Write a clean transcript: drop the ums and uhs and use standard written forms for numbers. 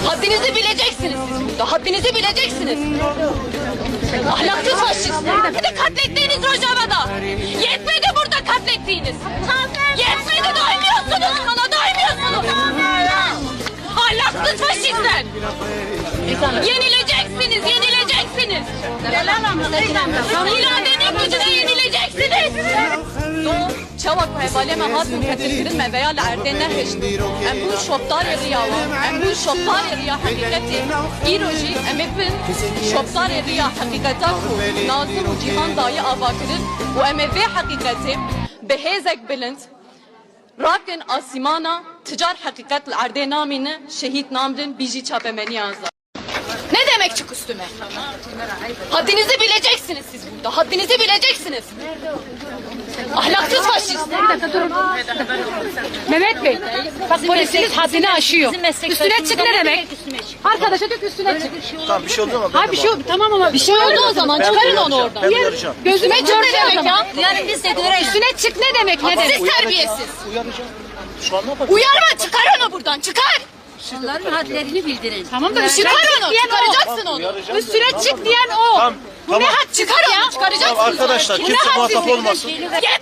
Haddinizi bileceksiniz siz burada. Haddinizi bileceksiniz. Ahlaksız faşistler. Bir de katlettiğiniz Rojava'da. Yetmedi burada katlettiğiniz. Yetmedi, doymuyorsunuz bana, doymuyorsunuz. Ahlaksız faşistler. Yenileceksiniz, yenileceksiniz. İradenin gücüne yenileceksiniz. Çavak hevaleme hatun katilkirin me veya erdenler heşti. Em bu şoptar yarıya var. Em bu şoptar yarıya hakikati. İroji emepin şoptar yarıya hakikata ku. Nazım u cihan dayı avakirin. U emeve hakikati behezek bilind. Rakin asimana ticar hakikat erde namini şehit namdin biji çapemeni yazdı. Ne demek çık üstüme? Haddinizi bileceksiniz siz burada. Haddinizi bileceksiniz. Ahlaksız faşist. Mehmet Bey, bak polisiniz haddini aşıyor. Üstüne çık ne demek? Arkadaşa dök üstüne çık. Tamam bir şey oldu mu? Ha bir şey tamam ama bir şey oldu o zaman çıkarın onu oradan. Ben uyaracağım. Gözüme çık ne demek ya? Yani biz de görelim. Üstüne çık ne demek ne demek? Siz terbiyesiz. Uyaracağım. Şu an ne yapalım? Uyarma, çıkar onu buradan, çıkar. Onların hadlerini bildirin. Tamam da Çıkar onu, çıkaracaksın onu. üstüne çık diyen o. Tamam. Bu ne had Çıkar onu, çıkaracaksın. Tamam arkadaşlar kimse muhatap olmasın. Yeter